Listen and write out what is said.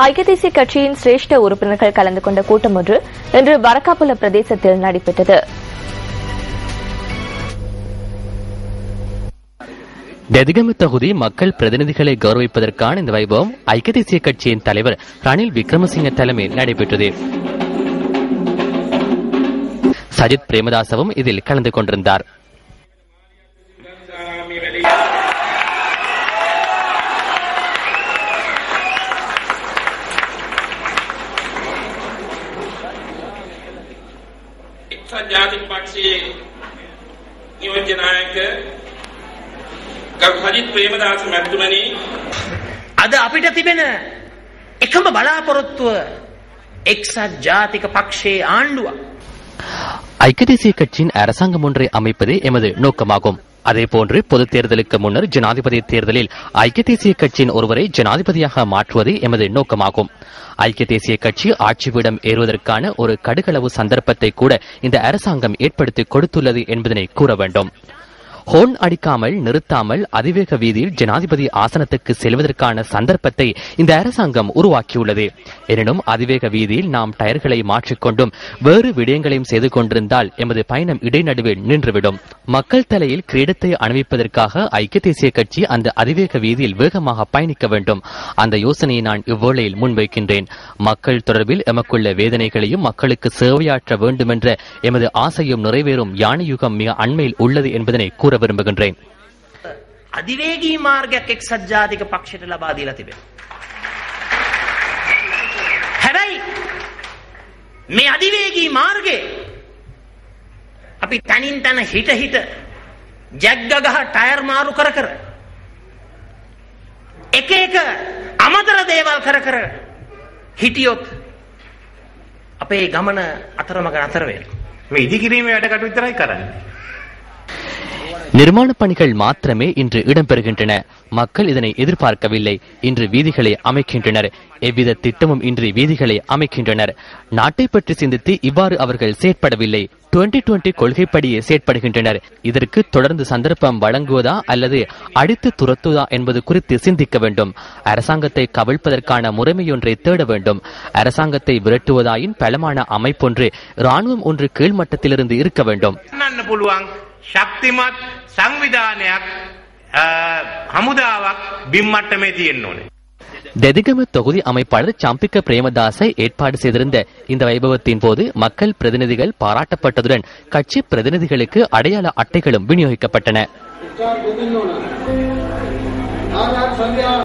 ஐக்கிய தேசிய கட்சியின் சிரேஷ்ட உறுப்பினர்கள் கலந்து கொண்ட கூட்டம் ஒன்று இன்று வரக்காப்புல பிரதேசத்தில் நடைபெற்றது. தெதிகம தொகுதி மக்கள் பிரதிநிதிகளை கௌரவிப்பதற்கான இந்த வைபவம் ஐக்கிய தேசிய கட்சியின் தலைவர் ரணில் விக்ரமசிங்க தலைமையில் நடைபெற்றது. சஜித் பிரேமதாசவும் இதில் கலந்து கொண்டிருந்தார். සජිත් ප්‍රේමදාස මැතිතුමනි අද අපිට තිබෙන එකම බලාපොරොත්තුව එක්සත් ජාතික පක්ෂයේ ආණ්ඩුවක්. ஐக்கிய தேசிய கட்சியின் அரசாங்கம் ஒன்றை அமைப்பதே எமது நோக்கமாகும். அதேபோன்று பொதுத் தேர்தலுக்கு முன்னர் ஜனாதிபதி தேர்தலில் ஐக்கிய தேசிய கட்சியின் ஒருவரை ஜனாதிபதியாக மாற்றுவது எமது நோக்கமாகும். ஐக்கிய தேசிய கட்சி ஆட்சிபீடம் ஏறுவதற்கான ஒரு கடுகளவு சந்தர்ப்பத்தை கூட இந்த அரசாங்கம் ஏற்படுத்தி கொடுத்துள்ளது என்பதனை கூற வேண்டும். ஹோன் அடிக்காமல் நிறுத்தாமல் அதிவேக வீதியில் ஜனாதிபதி ஆசனத்துக்கு செல்வதற்கான சந்தர்ப்பத்தை இந்த அரசாங்கம் உருவாக்கியுள்ளது. எனினும் அதிவேக வீதியில் நாம் டயர்களை மாற்றிக்கொண்டும் வேறு விடயங்களையும் செய்து கொண்டிருந்தால் எமது பயணம் இடைநடுவில் நின்றுவிடும். மக்கள் தலையில் கிரீடத்தை அணிவிப்பதற்காக ஐக்கிய தேசிய கட்சி அந்த அதிவேக வீதியில் வேகமாக பயணிக்க வேண்டும். அந்த யோசனையை நான் இவ்வேளையில் முன்வைக்கின்றேன். மக்கள் தொடர்பில் எமக்குள்ள வேதனைகளையும் மக்களுக்கு சேவையாற்ற வேண்டும் என்ற எமது ஆசையும் நிறைவேறும் யானை யுகம் மிக அண்மையில் உள்ளது என்பதனை கூற விரும்புகின்றேன். அதிவேகී මාර්ගයක් එක්සත් ජාතික පක්ෂයට ලබා දීලා තිබෙනවා. හැබැයි මේ அதிவேகී මාර්ගේ අපි තනින් තන හිට ජැග්ග ගහ ටයර් මාරු කර කර එක එක අමතර දේවල් කර කර හිටියොත් අපේ ගමන අතරමඟ නතර වෙනවා. මේ ඉදිකිරීමේ වැඩ කටයුතු විතරයි කරන්නේ. நிர்மாண பணிகள் மாத்திரமே இன்று இடம்பெறுகின்றன. மக்கள் இதனை எதிர்பார்க்கவில்லை. இன்று வீதிகளை அமைக்கின்றனர். எவ்வித திட்டமும் இன்றி வீதிகளை அமைக்கின்றனர். நாட்டை பற்றி சிந்தித்து இவ்வாறு அவர்கள் செயற்படவில்லை. 2020 கொள்கைப்படியே செயற்படுகின்றனர். இதற்கு தொடர்ந்து சந்தர்ப்பம் வழங்குவதா அல்லது அடித்து துரத்துவதா என்பது குறித்து சிந்திக்க வேண்டும். அரசாங்கத்தை கவிழ்ப்பதற்கான முறைமையொன்றை தேட வேண்டும். அரசாங்கத்தை விரட்டுவதாயின் பலமான அமைப்பொன்று இராணுவம் ஒன்று கீழ்மட்டத்திலிருந்து இருக்க வேண்டும். ශක්තිමත් සංවිධානයක් හමුදාවක් බිම්මට්ටමේ තියෙන්න ඕනේ. தெதிகம தொகுதி அமைப்பாளர் சம்பிக்க பிரேமதாசை ஏற்பாடு செய்திருந்த இந்த வைபவத்தின் போது மக்கள் பிரதிநிதிகள் பாராட்டப்பட்டதுடன் கட்சி பிரதிநிதிகளுக்கு அடையாள அட்டைகளும் விநியோகிக்கப்பட்டன.